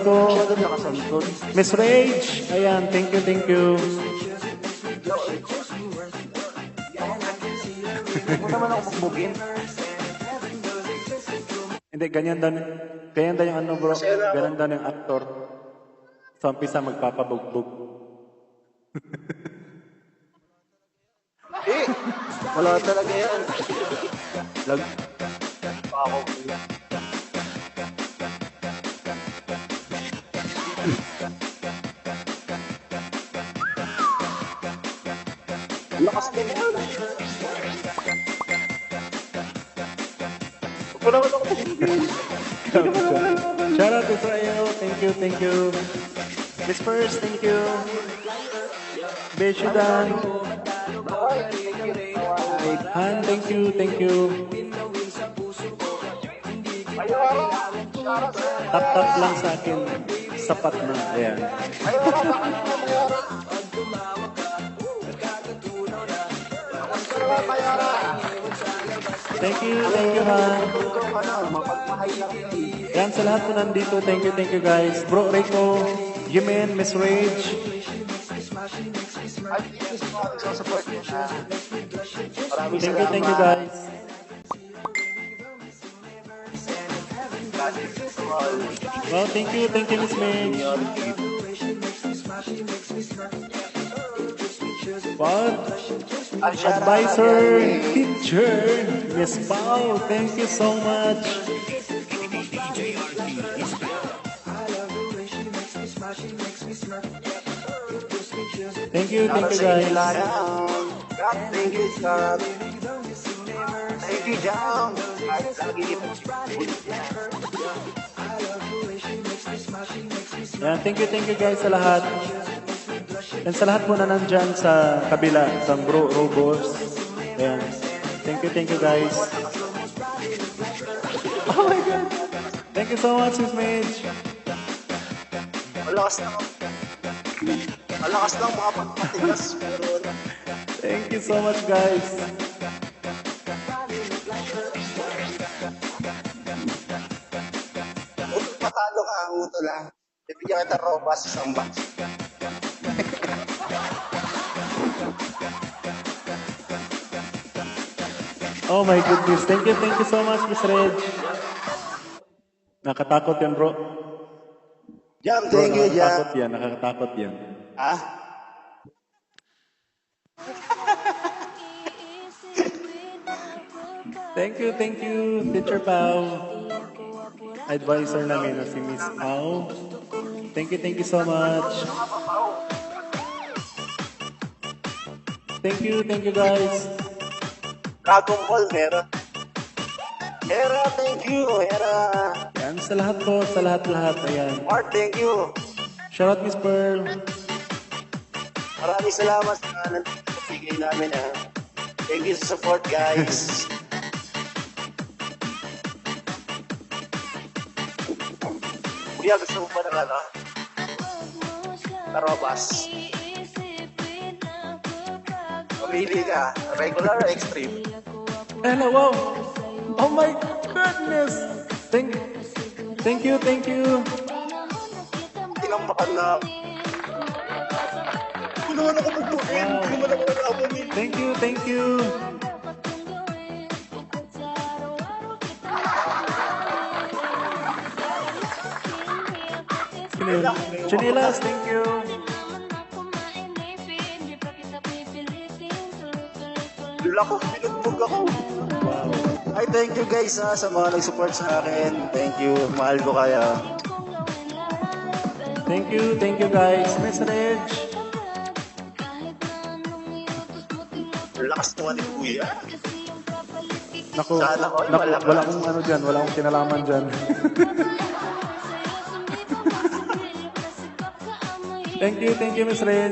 Rico. Masyado nakasantod. Miss Rage. Ayan, thank you, thank you. Huwag mo naman ako magbugin. Hindi, ganyan daw yung ano bro. Ganyan daw yung actor. Sa umpisa magpapabugbog. Wala talaga yan. Lag. Pa ako. Lakas din yan. Wala naman ako magbugin. Shout out to Israel. Thank you, thank you. Miss First, thank you. Beshudan. Han, thank you, thank you. Tap-tap lang sa akin. Sapat na. Ayan. Thank you, Han. Yan sa lahat po nandito. Thank you guys. Bro Rico, Jimen, Miss Rage. Thank you guys. Well, thank you Miss May. What? Advisor, teacher, Miss Pao, thank you so much. Thank you guys. Thank you, Scott. Thank you, Jam. Yan, thank you guys sa lahat. And sa lahat po na nandyan sa kabila, sa Bro Robos. Ayan. Thank you guys. Oh my God. Thank you so much, Miss Midge. Malakas lang mga pagpatigas. Thank you so much, guys. Patalo ka, uto lang. Ibigyan kita robas sa isang batch. Oh my goodness. Thank you so much, Miss Reg. Nakatakot yan, bro. Jam, Bro, thank you, Jam. Nakakatakot yan. Ah? Thank you, Teacher Pao. Advisor namin na si Miss Pao. Thank you so much. Thank you guys. Dragon Ball, Hera. Hera, thank you, Hera. Yan, sa lahat po, sa lahat. Ayan. Mark, thank you. Shout out, Miss Pearl. Maraming salamat sa nandito sa bigay namin, ha. Thank you sa support, guys. Kuya, gusto mo ba ng ano? Tarobas. Pumili ka. Regular or extreme? Hello, wow. Oh my goodness. Thank you. Tinambakan na. Kung naman ako magbukin, kung naman ako nag-abonin. Thank you. Chinilas, thank you. Lula ko, pinugbog ako. Wow. Ay, thank you guys sa mga nag-support sa akin. Thank you, mahal ko kaya. Thank you guys. Miss Reg. Lakas naman ni Kuya. Naku, Sana all malakas. wala akong ano dyan, wala akong kinalaman dyan. Thank you, Miss Reg.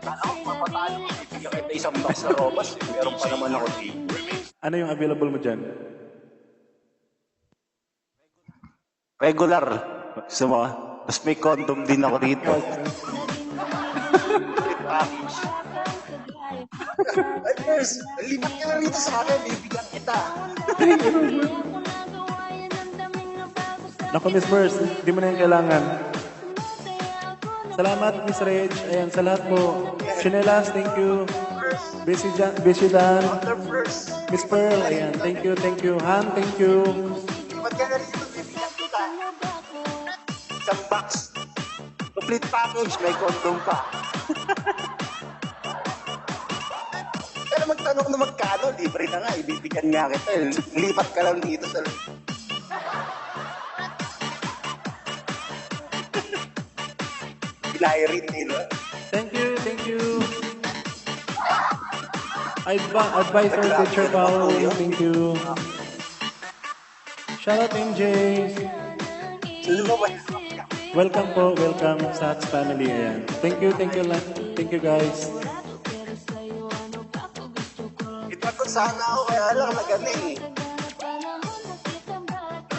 Sana ako mapatalo. Ibigyan kita isang box na robas. Meron pa naman ako dito. Ano yung available mo dyan? Regular. Gusto mo? Tapos may condom din ako dito. Ay, first, lipat ka na rito sa akin. Ibigyan kita. Naku, Miss Merce, di mo na yung kailangan. Salamat, Miss Reg. Ayan, sa lahat po. Chinelas, thank you. Busy Dan. Miss Pearl, ayan, thank you, thank you. Han, thank you. Ba't ka na rin ito, bibigyan kita? Isang box. Complete package, may condom pa. Pero magtanong na magkano, libre na nga, ibibigyan nga kita. Lipat ka lang dito sa... Pinairin nila. Thank you, thank you. Advisor Teacher Paul, thank you. Shout out MJ. Sino ba? Welcome po, welcome sa Hats family. Ayan. Thank you guys. Ipagod sana ako, kaya lang na gano'n eh.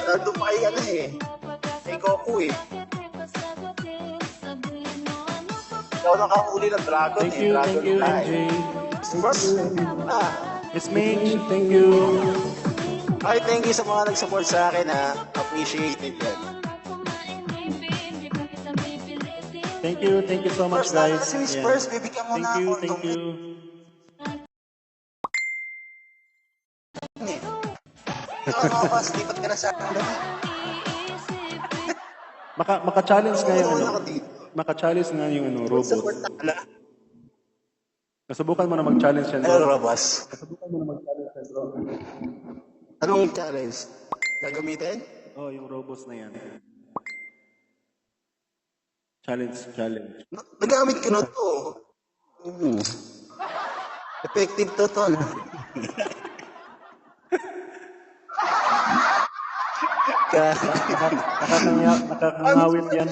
Nandun pa kayo ano eh. Kay Goku eh. Ikaw nakahuli ng dragon Thank eh. you, Dragon thank you Fly. MJ. Miss Mitch, thank you. Ay, thank you sa mga nag-support sa akin ha. Appreciate it yan. Thank you so much First, guys. si Miss Ayan. First, bibigyan mo na ako. Thank you. Nakakabas, lipat ka na sa akin. Maka-challenge nga yung Ano ano. ako dito? Maka-challenge nga yung ano, Support robot. na. Nasubukan mo na mag-challenge yan, Ano, bro. Robas? Nasubukan mo na mag-challenge yan, bro. Anong challenge? Gagamitin? Oh, yung robots na yan. Challenge. Nagamit ko na to. Effective to, tol. Nakakangawit yan.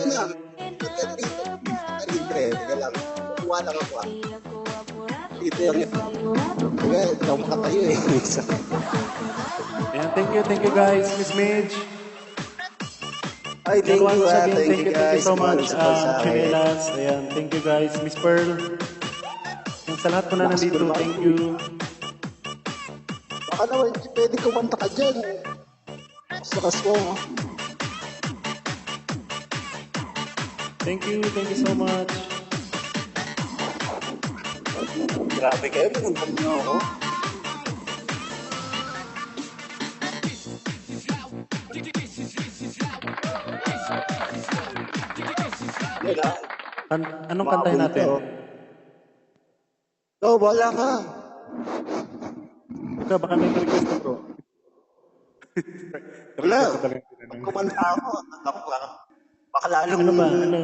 Libre, teka lang. Kuha lang ako. Dito yung teka, hindi ako makatayo eh. Ayan, thank you guys, Miss Midge. Ay, thank you, Thank you guys. so much, Support sa akin. Chinelas. Ayan, thank you guys, Miss Pearl. Yung sa lahat po na nandito, thank you. Baka naman, pwede kumanta ka dyan. Lakas mo. Thank you so much. Grabe kayo, pinuntan niyo ako. Anong kantahin natin? Oo, wala ka. Ikaw, baka may request na, bro. Wala. Pag kumanta ako, ako baka lalong Ano ba? Ano?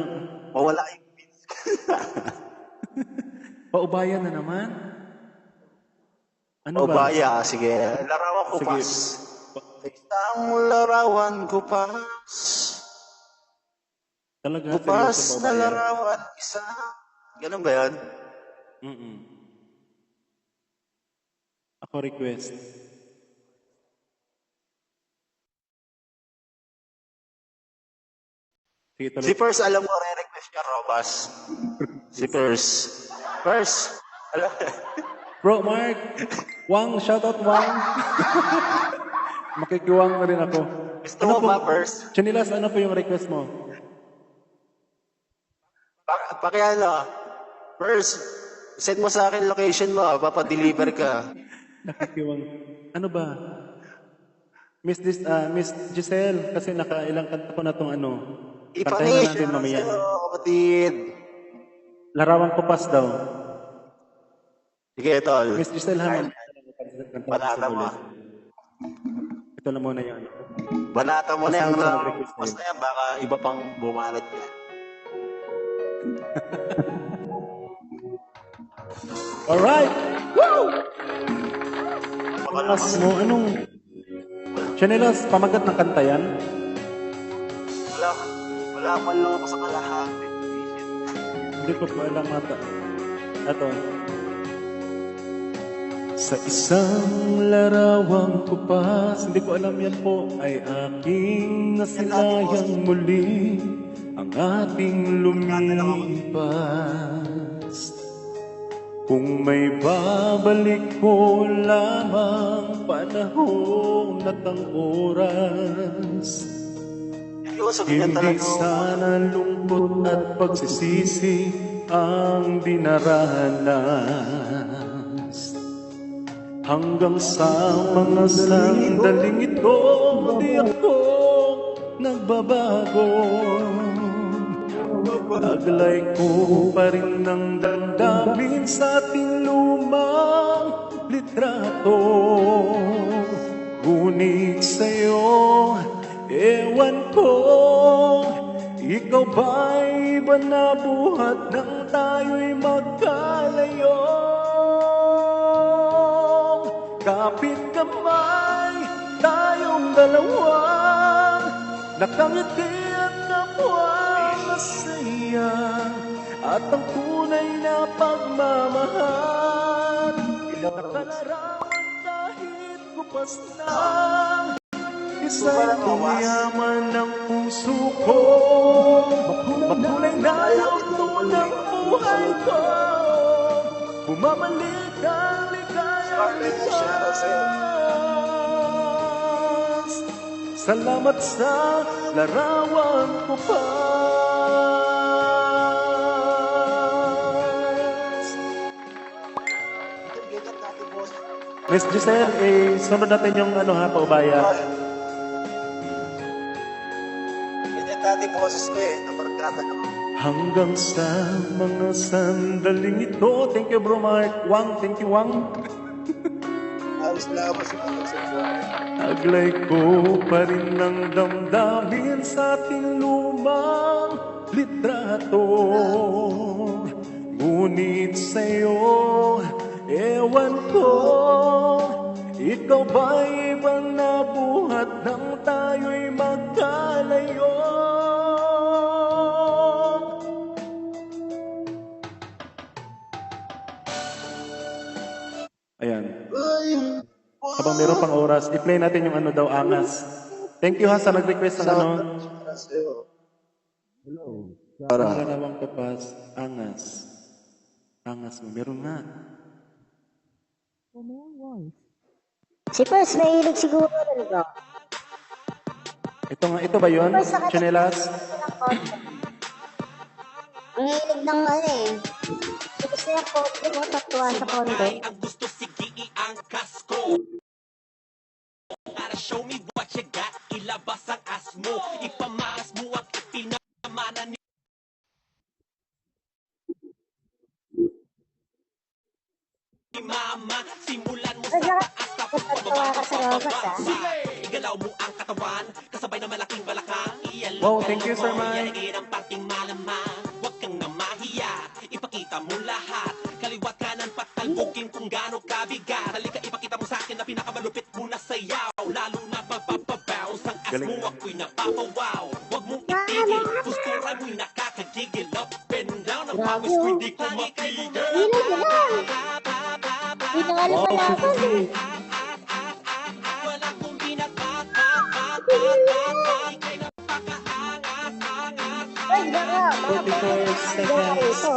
mawala yung beats. Paubayan na naman? Ano O ba? baya, sige. Larawan ko Sige. pas. Sa isang larawan ko pas. Talaga, Bupas seryoso na paubayan? larawan isa. Ganun ba yan? Mm-mm. Ako request. Sige, tuloy. Si First, alam mo, re-request niya, Robas. Si First. First, alam Bro, Mark! Wang, shoutout Wang! Makikiwang na rin ako. Gusto mo ba, First? Chinilas, ano po yung request mo? Pakiano, First, send mo sa akin location mo, papadeliver ka. Nakikiwang. Ano ba? Miss Giselle, kasi nakailang kanta ko na itong ano. Kantahin na natin mamaya. Sa'yo, kapatid. Larawan ko pas daw. Sige, tol. Miss Giselle, ha? Banata mo. Ito na muna yan. Banata mo na yung Mag-request na post na yan, baka iba pang bumanat niya. Alright! Woo! Pamagas mo, anong... Chanilas, pamagat ng kanta yan? Wala man lang ako sa kalahati. Hindi ko pa alam ata. Ito. Sa isang larawang kupas, hindi ko alam yan po, ay aking nasilayang muli ang ating lumipas. Kung may babalik ko lamang panahon at ang oras, Seryoso, ganyan Hindi talaga. sana lungkot at pagsisisi ang dinaranas. Hanggang sa mga sandaling ito, di ako nagbabago. Taglay ko pa rin ng damdamin sa ating lumang litrato. Ngunit sa'yo, ewan ko, ikaw ba'y iba na buhat nang tayo'y magkalayo? Kapit kamay, tayong dalawa, nakangiti at kapwa masaya, at ang tunay na pagmamahal, nakalarawan kahit kupas na. Isa'y yaman ng puso ko, makulay na lugtong ng buhay ko, bumabalik ang ligayang likas. Salamat sa larawan ko pa. Ganyan natin, boss. Miss Giselle, sunod natin yung paubaya. Ganyan natin, boses ko nabarkada ka. Hanggang sa mga sandaling ito. Thank you, bro Mark. Wang, thank you, Wang. Ayos lang ako sa pagsabuhay. Taglay ko pa rin ng damdamin sa ating lumang litrato. Ngunit sa'yo, ewan ko, ikaw ba'y ibang nabuhat nang tayo'y magkalayo? Ayan. Habang meron pang oras, i-play natin yung angas. Thank you sa nag-request ng Para sa'yo. Para larawang kapas, angas. Angas mo, meron nga. Si Pers, mahilig siguro ano ba? Ito ba yun? Chinelas? Ang hilig ng Gusto niya po, di mo tatuan sa konti. Ang gusto sige iangkas ko. Para show me what you got. Ilabas ang as mo. Ipamalas mo at ipinamana ni Mama. Simulan mo sa taas tapos Tatawa ka sa robot, ah. Igalaw mo ang katawan. Kasabay ng malaking balakang. Wow, thank you, Sir Mike. Iyan ang parting malamang. Huwag kang namahiya. Ipakita mo lahat. Kaliwat kanan patalbukin kung gaano kabigat. Halika ipakita mo sa akin na pinakamalupit mo na sayaw. Lalo na pagpapabounce ang as mo ako'y napapawaw. Huwag mong itigil. Kustura mo'y nakakagigil. Up and down ang pawis ko'y di ko mapigil. Hindi na nga lumalaban eh. Walang kong Ay, baka, mga 44 seconds. rito.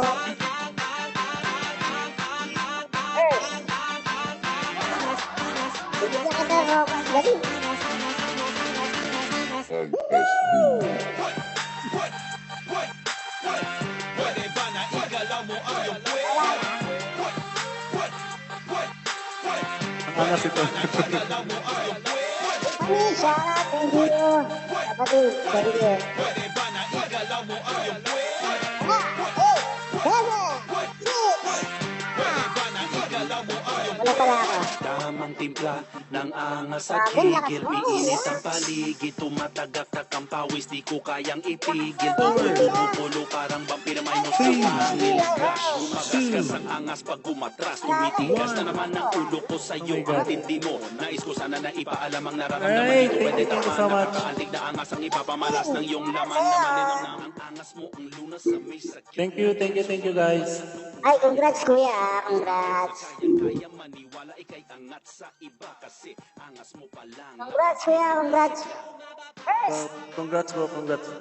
Pers. Bigyan ka na robot. Dali. Pwede ba na igalaw mo ang iyong puwet? Ang angas ito. Igalaw mo ang iyong puwet? Anisha, thank you. Kapatid, dali eh. Pwede ba na igalaw mo ang iyong puwet? 7, 6. Pwede ba na igalaw mo ang iyong Wala pala ako. Tamang timpla ng angas at Grabe, lakas higil. mo, Iinit ah. ang paligid, tumatagak ang pawis. Di ko kayang itigil. Pumupulo parang vampire may no sa pangil. Crash, gumagasgas ang angas pag umatras. Tumitigas na naman ang ulo ko sa'yo. Ang tindi mo, nais ko sana na ipaalam ang nararamdaman Ay, dito. Pwede thank you so tama, much. nakakaalig na angas ang ipapamalas ng iyong laman. Naman ang angas mo, ang lunas sa may sakit. Thank you guys. Ay, congrats kuya, congrats. Kaya maniwala ikay angat sa iba kasi angas mo pa lang. Congrats kuya, congrats. First. Congrats bro,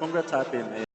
congrats sa atin.